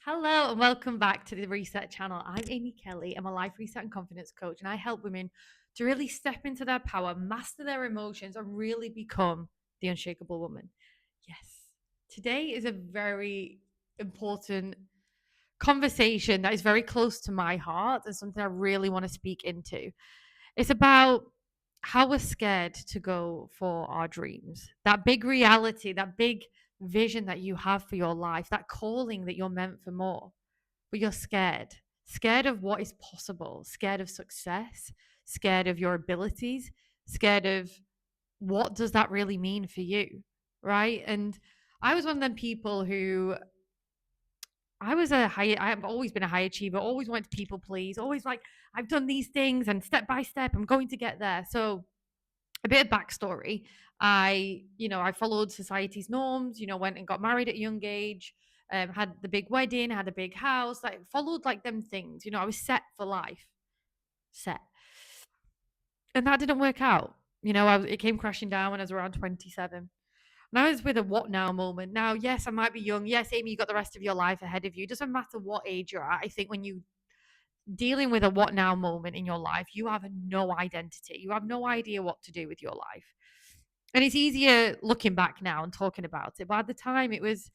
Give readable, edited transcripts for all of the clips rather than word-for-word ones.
Hello and welcome back to the Reset channel. I'm Amy Kelly. I'm a life reset and confidence coach, and I help women to really step into their power, master their emotions, and really become the unshakable woman. Yes, today is a very important conversation that is very close to my heart and something I really want to speak into. It's about how we're scared to go for our dreams, that big reality, that big vision that you have for your life, that calling that you're meant for more, but you're scared of what is possible, scared of success, scared of your abilities, scared of what does that really mean for you, right? And I was one of them people who I've always been a high achiever, always wanted to people please, always like, I've done these things and step by step, I'm going to get there. So a bit of backstory. I followed society's norms, went and got married at a young age, had the big wedding, had a big house, like followed like them things. I was set for life, set. And that didn't work out. It came crashing down when I was around 27. And I was with a what now moment. Now, yes, I might be young. Yes, Amy, you got the rest of your life ahead of you. It doesn't matter what age you're at. I think when you dealing with a what now moment in your life, you have no identity. You have no idea what to do with your life. And it's easier looking back now and talking about it. But at the time it was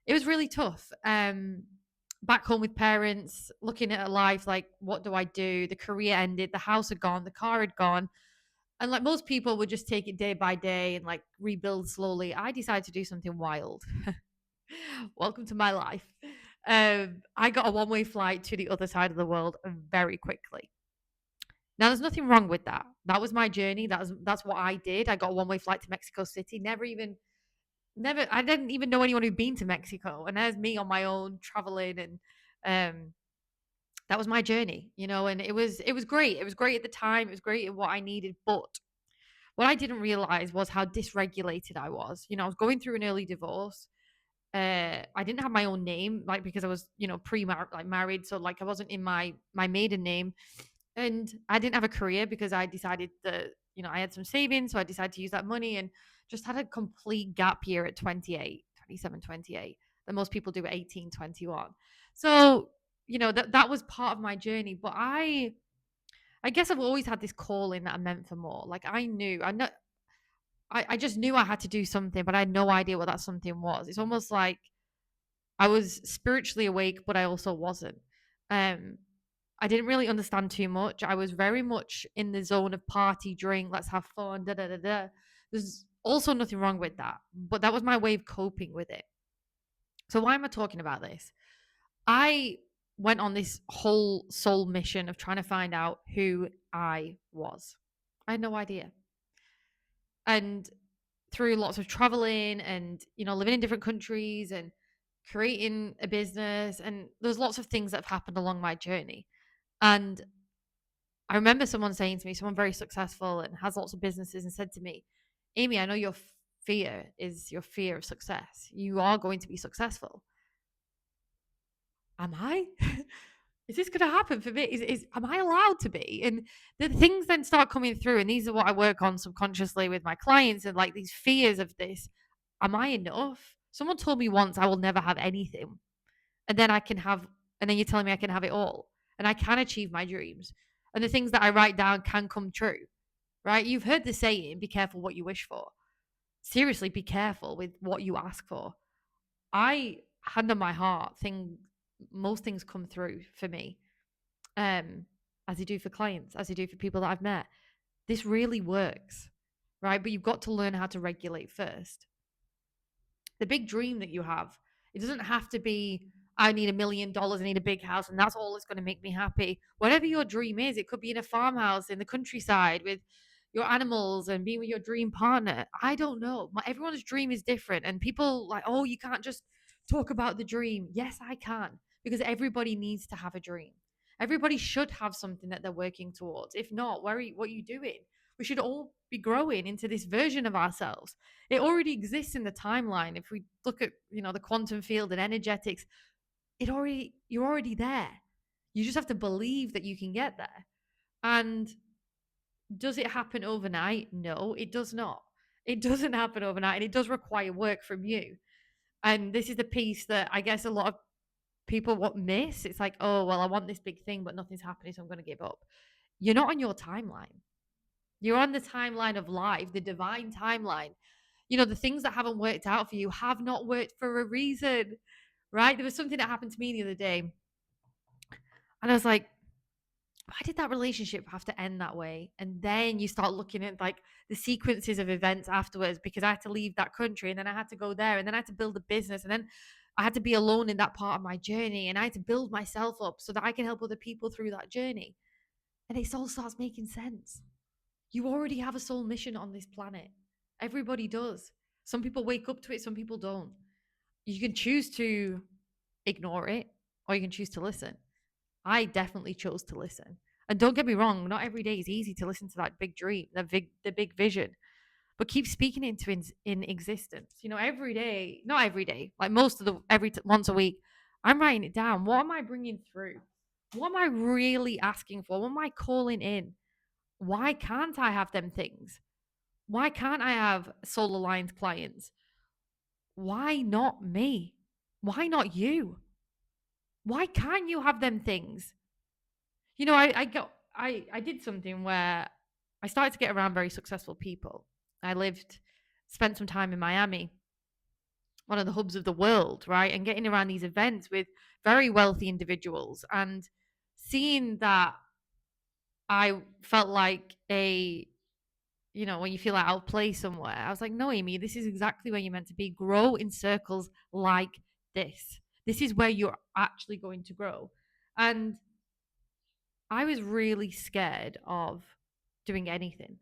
really tough. Back home with parents, looking at a life like, what do I do? The career ended, the house had gone, the car had gone. And like most people would just take it day by day and like rebuild slowly. I decided to do something wild. Welcome to my life. I got a one-way flight to the other side of the world very quickly. Now, there's nothing wrong with that. That was my journey. That's what I did. I got a one-way flight to Mexico City. Never. I didn't even know anyone who'd been to Mexico, and there's me on my own traveling, and um, that was my journey. And it was great. It was great at the time. It was great at what I needed, but what I didn't realize was how dysregulated I was. I was going through an early divorce. I didn't have my own name, like because I was, like married, so like I wasn't in my maiden name, and I didn't have a career because I decided that I had some savings, so I decided to use that money and just had a complete gap year at 28, 27, 28 that most people do at 18, 21. So that was part of my journey, but I guess I've always had this calling that I meant for more. Like I just knew I had to do something, but I had no idea what that something was. It's almost like I was spiritually awake, but I also wasn't. Um, I didn't really understand too much. I was very much in the zone of party, drink, let's have fun, da da da da. There's also nothing wrong with that, but that was my way of coping with it. So why am I talking about this? I went on this whole soul mission of trying to find out who I was. I had no idea. And through lots of traveling and living in different countries and creating a business, and there's lots of things that have happened along my journey. And I remember someone saying to me, someone very successful and has lots of businesses, and said to me, Amy, I know your fear is your fear of success. You are going to be successful. Am I? Is this going to happen for me? Am I allowed to be? And the things then start coming through, and these are what I work on subconsciously with my clients, and like these fears of this. Am I enough? Someone told me once I will never have anything, and then I can have, and then you're telling me I can have it all, and I can achieve my dreams, and the things that I write down can come true. Right? You've heard the saying, "Be careful what you wish for." Seriously, be careful with what you ask for. I hand on my heart, most things come through for me, um, as they do for clients, as they do for people that I've met. This really works, right? But you've got to learn how to regulate first. The big dream that you have, it doesn't have to be, I need $1 million, I need a big house, and that's all that's going to make me happy. Whatever your dream is, it could be in a farmhouse in the countryside with your animals and being with your dream partner. I don't know. Everyone's dream is different. And people like, oh, you can't just talk about the dream. Yes, I can, because everybody needs to have a dream. Everybody should have something that they're working towards. If not, what are you doing? We should all be growing into this version of ourselves. It already exists in the timeline. If we look at, the quantum field and energetics, you're already there. You just have to believe that you can get there. And does it happen overnight? No, it does not. It doesn't happen overnight, and it does require work from you. And this is the piece that I guess a lot of people what miss. It's like, oh, well, I want this big thing, but nothing's happening, so I'm going to give up. You're not on your timeline. You're on the timeline of life, the divine timeline. The things that haven't worked out for you have not worked for a reason, right? There was something that happened to me the other day, and I was like, why did that relationship have to end that way? And then you start looking at like the sequences of events afterwards, because I had to leave that country and then I had to go there and then I had to build a business and then I had to be alone in that part of my journey and I had to build myself up so that I can help other people through that journey. And it all starts making sense. You already have a soul mission on this planet. Everybody does. Some people wake up to it, some people don't. You can choose to ignore it or you can choose to listen. I definitely chose to listen. And don't get me wrong, not every day is easy to listen to that big dream, the big vision, but keep speaking it into in existence. Every day, not every day, like most of the once a week, I'm writing it down. What am I bringing through? What am I really asking for? What am I calling in? Why can't I have them things? Why can't I have soul aligned clients? Why not me? Why not you? Why can't you have them things? I did something where I started to get around very successful people. I spent some time in Miami, one of the hubs of the world, right? And getting around these events with very wealthy individuals and seeing that I felt like when you feel like I'll play somewhere, I was like, no, Amy, this is exactly where you're meant to be. Grow in circles like this. This is where you're actually going to grow. And I was really scared of doing anything.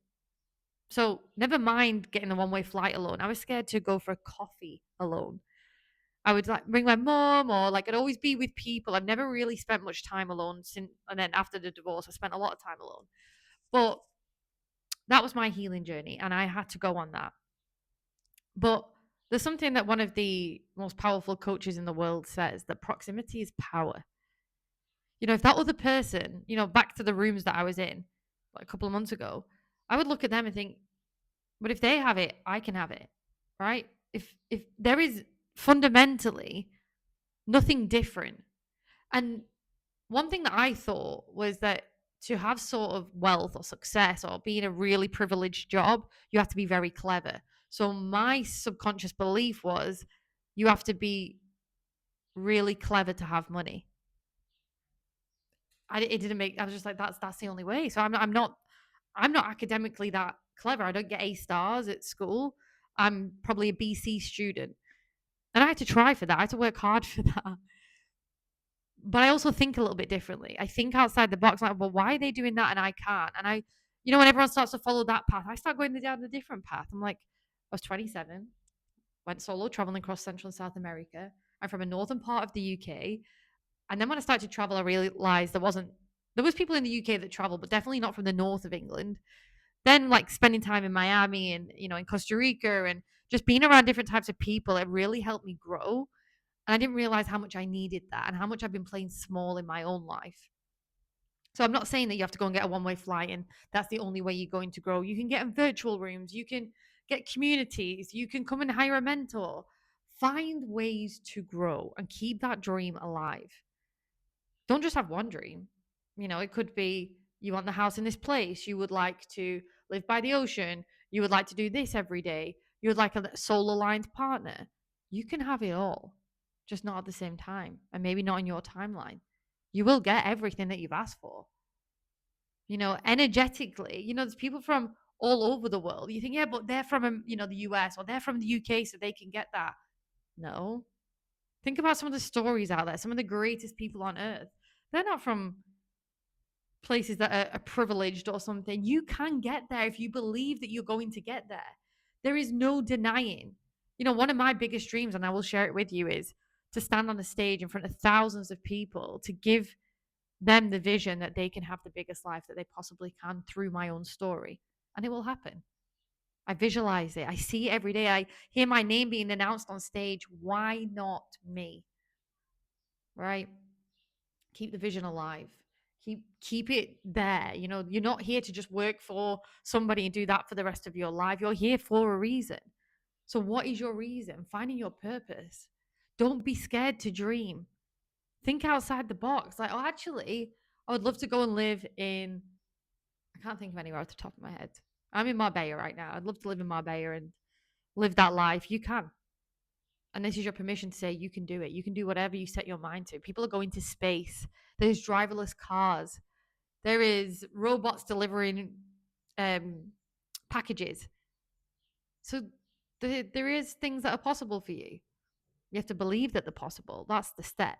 So never mind getting a one-way flight alone. I was scared to go for a coffee alone. I would like bring my mom or like I'd always be with people. I've never really spent much time alone since, and then after the divorce, I spent a lot of time alone. But that was my healing journey and I had to go on that. But there's something that one of the most powerful coaches in the world says, that proximity is power. If that other person, back to the rooms that I was in like a couple of months ago, I would look at them and think, but if they have it, I can have it, right? If there is fundamentally nothing different. And one thing that I thought was that to have sort of wealth or success or be in a really privileged job, you have to be very clever. So my subconscious belief was you have to be really clever to have money. It didn't make. I was just like, that's the only way. So I'm not academically that clever. I don't get A stars at school. I'm probably a BC student, and I had to try for that. I had to work hard for that. But I also think a little bit differently. I think outside the box. Like, well, why are they doing that and I can't? And when everyone starts to follow that path, I start going down a different path. I'm like, I was 27, went solo traveling across Central and South America. I'm from a northern part of the UK. And then when I started to travel, I realized there was people in the UK that travel, but definitely not from the north of England. Then like spending time in Miami and, in Costa Rica and just being around different types of people, it really helped me grow. And I didn't realize how much I needed that and how much I've been playing small in my own life. So I'm not saying that you have to go and get a one-way flight and that's the only way you're going to grow. You can get in virtual rooms, you can get communities, you can come and hire a mentor. Find ways to grow and keep that dream alive. Don't just have one dream. It could be you want the house in this place, you would like to live by the ocean, you would like to do this every day, you would like a soul aligned partner. You can have it all, just not at the same time, and maybe not in your timeline. You will get everything that you've asked for. Energetically, there's people from all over the world. You think, yeah, but they're from, the US or they're from the UK, so they can get that. No. Think about some of the stories out there, some of the greatest people on earth. They're not from places that are privileged or something. You can get there if you believe that you're going to get there. There is no denying. One of my biggest dreams, and I will share it with you, is to stand on a stage in front of thousands of people to give them the vision that they can have the biggest life that they possibly can through my own story. And it will happen. I visualize it. I see it every day. I hear my name being announced on stage. Why not me? Right? Keep the vision alive. Keep it there. You're not here to just work for somebody and do that for the rest of your life. You're here for a reason. So what is your reason? Finding your purpose. Don't be scared to dream. Think outside the box. Like, oh, actually, I would love to go and live in, I can't think of anywhere off the top of my head. I'm in Marbella right now. I'd love to live in Marbella and live that life. You can. And this is your permission to say you can do it. You can do whatever you set your mind to. People are going to space. There's driverless cars. There is robots delivering um, packages. So there is things that are possible for you. You have to believe that they're possible. That's the step.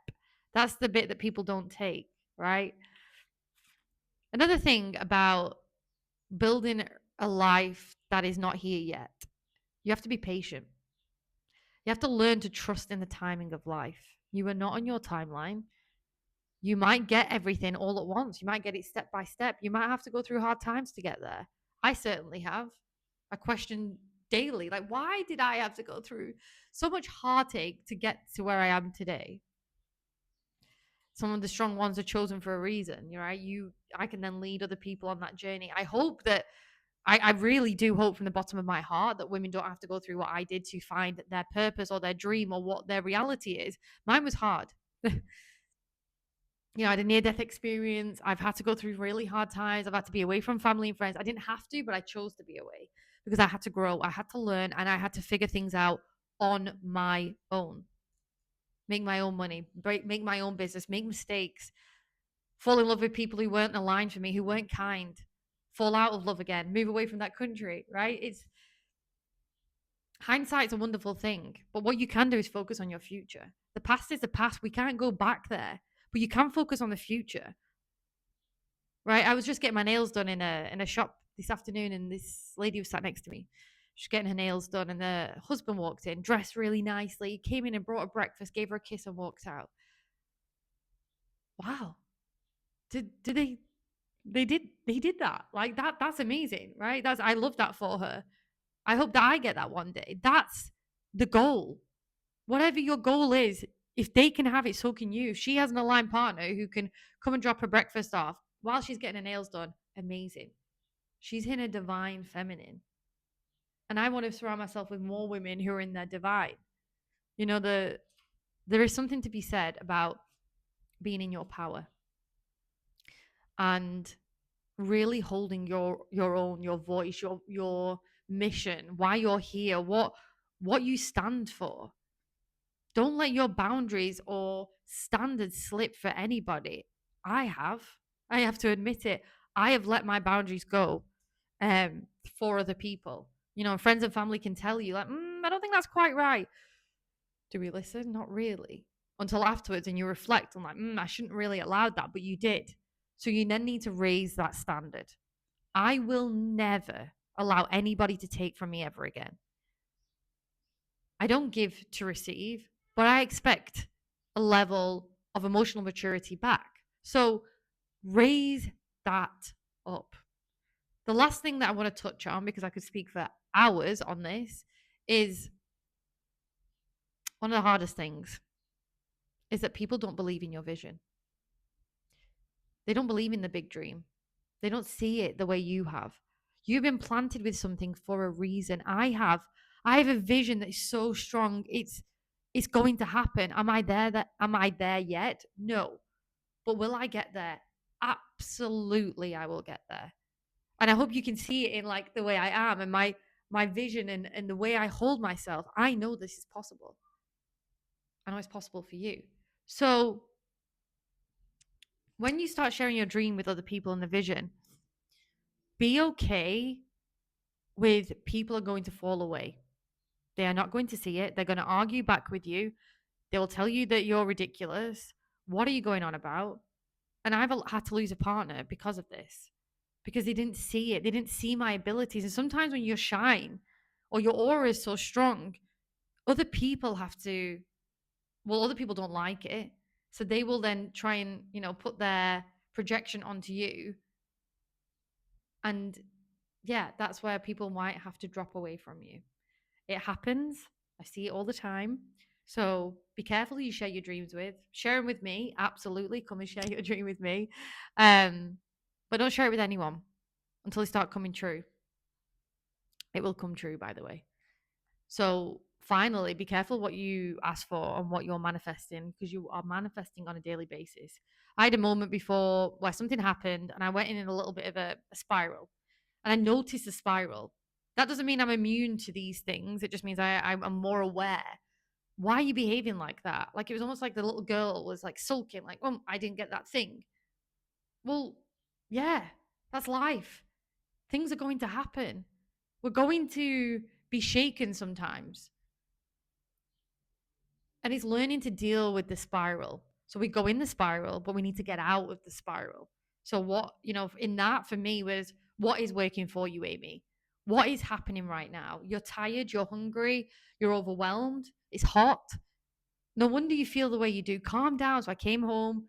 That's the bit that people don't take, right? Another thing about building a life that is not here yet, you have to be patient. You have to learn to trust in the timing of life. You are not on your timeline. You might get everything all at once. You might get it step by step. You might have to go through hard times to get there. I certainly have. I question daily, like, why did I have to go through so much heartache to get to where I am today? Some of the strong ones are chosen for a reason, right? I can then lead other people on that journey. I hope that I really do hope from the bottom of my heart that women don't have to go through what I did to find their purpose or their dream or what their reality is. Mine was hard. I had a near death experience. I've had to go through really hard times. I've had to be away from family and friends. I didn't have to, but I chose to be away because I had to grow. I had to learn and I had to figure things out on my own. Make my own money, make my own business, make mistakes, fall in love with people who weren't aligned for me, who weren't kind, fall out of love again, move away from that country, right? It's hindsight's a wonderful thing, but what you can do is focus on your future. The past is the past. We can't go back there, but you can focus on the future. Right? I was just getting my nails done in a shop this afternoon, and this lady was sat next to me. She's getting her nails done, and the husband walked in, dressed really nicely, came in and brought her breakfast, gave her a kiss, and walked out. Wow, did they did that? Like that's amazing, right? That's I love that for her. I hope that I get that one day. That's the goal. Whatever your goal is, if they can have it, so can you. If she has an aligned partner who can come and drop her breakfast off while she's getting her nails done, amazing. She's in a divine feminine. And I want to surround myself with more women who are in their divine. There is something to be said about being in your power and really holding your own, your voice, your mission, why you're here, what you stand for. Don't let your boundaries or standards slip for anybody. I have. I have to admit it. I have let my boundaries go for other people. Friends and family can tell you, like, I don't think that's quite right. Do we listen? Not really. Until afterwards, and you reflect on, like, I shouldn't really allow that, but you did. So you then need to raise that standard. I will never allow anybody to take from me ever again. I don't give to receive, but I expect a level of emotional maturity back. So raise that up. The last thing that I want to touch on, because I could speak for hours on this, is one of the hardest things is that people don't believe in your vision. They don't believe in the big dream. They don't see it the way you have. You've been planted with something for a reason. I have a vision that is so strong. It's going to happen. Am I there yet? No. But will I get there? Absolutely I will get there. And I hope you can see it in, like, the way I am and my vision and the way I hold myself. I know this is possible. I know it's possible for you. So when you start sharing your dream with other people and the vision, be okay with people are going to fall away. They are not going to see it. They're going to argue back with you. They will tell you that you're ridiculous. What are you going on about? And I've had to lose a partner because of this, because they didn't see it. They didn't see my abilities. And sometimes when you shine or your aura is so strong, other people other people don't like it. So they will then try and, put their projection onto you. And yeah, that's where people might have to drop away from you. It happens. I see it all the time. So be careful who you share your dreams with. Share them with me. Absolutely. Come and share your dream with me. But don't share it with anyone until they start coming true. It will come true, by the way. So finally, be careful what you ask for and what you're manifesting, because you are manifesting on a daily basis. I had a moment before where something happened and I went in a little bit of a spiral, and I noticed the spiral. That doesn't mean I'm immune to these things. It just means I'm more aware. Why are you behaving like that? Like, it was almost like the little girl was like sulking, like, oh, I didn't get that thing. Well, yeah, that's life. Things are going to happen. We're going to be shaken sometimes. And it's learning to deal with the spiral. So we go in the spiral, but we need to get out of the spiral. So what, in that for me was, what is working for you, Amy? What is happening right now? You're tired, you're hungry, you're overwhelmed, it's hot. No wonder you feel the way you do. Calm down. So I came home,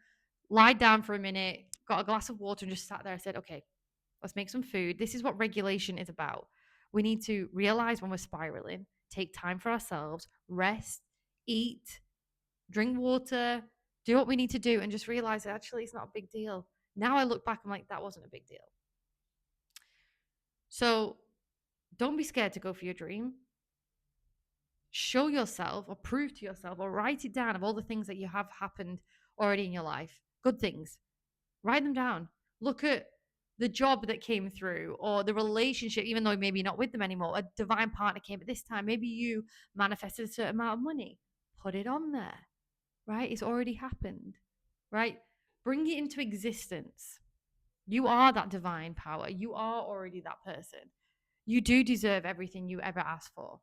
lied down for a minute, got a glass of water, and just sat there. I said, okay, let's make some food. This is what regulation is about. We need to realize when we're spiraling, take time for ourselves, rest, eat, drink water, do what we need to do, and just realize that actually it's not a big deal. Now I look back, I'm like, that wasn't a big deal. So don't be scared to go for your dream. Show yourself or prove to yourself or write it down of all the things that you have happened already in your life. Good things. Write them down. Look at the job that came through or the relationship, even though maybe you're not with them anymore. A divine partner came at this time. Maybe you manifested a certain amount of money. Put it on there, right? It's already happened, right? Bring it into existence. You are that divine power. You are already that person. You do deserve everything you ever asked for.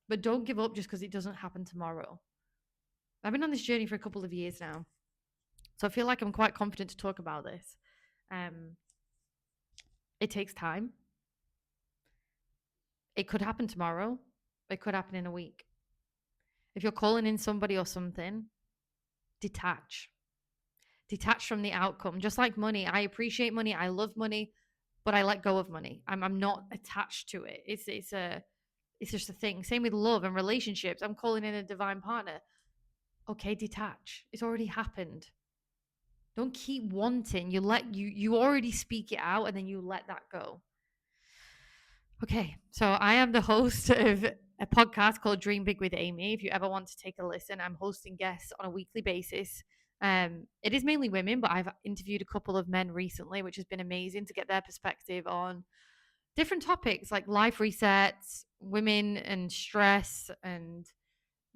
But don't give up just because it doesn't happen tomorrow. I've been on this journey for a couple of years now. So I feel like I'm quite confident to talk about this. It takes time. It could happen tomorrow. It could happen in a week. If you're calling in somebody or something, detach. Detach from the outcome. Just like money, I appreciate money. I love money, but I let go of money. I'm not attached to it. It's just a thing. Same with love and relationships. I'm calling in a divine partner. Okay, detach. It's already happened. Don't keep wanting. You already speak it out and then you let that go. Okay, so I am the host of a podcast called Dream Big with Amy. If you ever want to take a listen, I'm hosting guests on a weekly basis. It is mainly women, but I've interviewed a couple of men recently, which has been amazing to get their perspective on different topics like life resets, women and stress. And,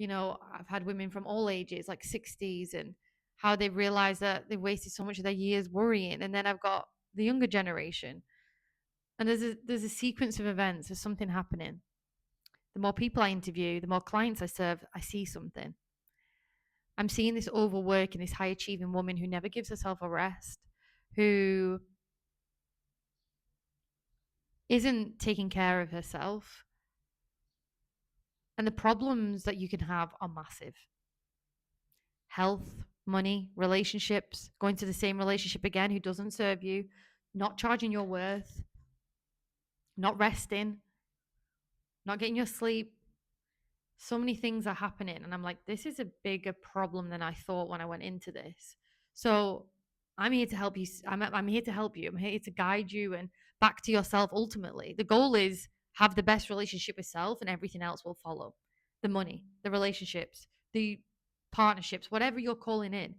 I've had women from all ages, like 60s, and how they realize that they wasted so much of their years worrying. And then I've got the younger generation, and there's a sequence of events. There's something happening. The more people I interview, the more clients I serve, I see something. I'm seeing this overworking, this high achieving woman who never gives herself a rest, who isn't taking care of herself. And the problems that you can have are massive. Health, money, relationships, going to the same relationship again who doesn't serve you, not charging your worth, not resting, not getting your sleep. So many things are happening. And I'm like, this is a bigger problem than I thought when I went into this. So I'm here to help you. I'm here to help you. I'm here to guide you and back to yourself ultimately. The goal is have the best relationship with self and everything else will follow. The money, the relationships, the partnerships, whatever you're calling in,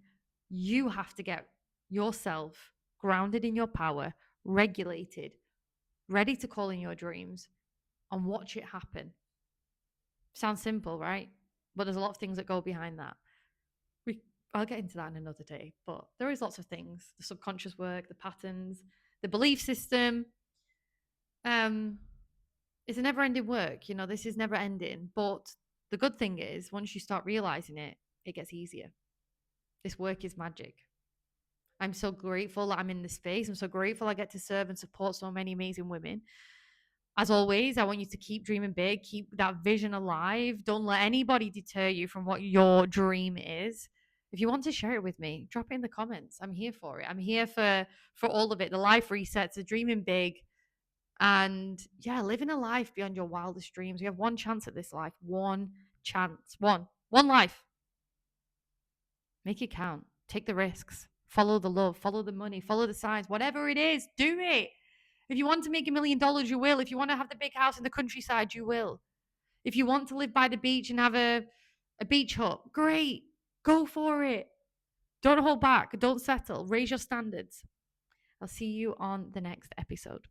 you have to get yourself grounded in your power, regulated, ready to call in your dreams and watch it happen. Sounds simple, right? But there's a lot of things that go behind that. I'll get into that in another day, but there is lots of things: the subconscious work, the patterns, the belief system. It's a never-ending work. This is never ending. But the good thing is, once you start realizing it, it gets easier. This work is magic. I'm so grateful that I'm in this space. I'm so grateful I get to serve and support so many amazing women. As always, I want you to keep dreaming big, keep that vision alive. Don't let anybody deter you from what your dream is. If you want to share it with me, drop it in the comments. I'm here for it. I'm here for all of it. The life resets, the dreaming big, and yeah, living a life beyond your wildest dreams. You have one chance at this life. One chance. One life. Make it count. Take the risks. Follow the love. Follow the money. Follow the signs. Whatever it is, do it. If you want to make $1 million, you will. If you want to have the big house in the countryside, you will. If you want to live by the beach and have a beach hut, great. Go for it. Don't hold back. Don't settle. Raise your standards. I'll see you on the next episode.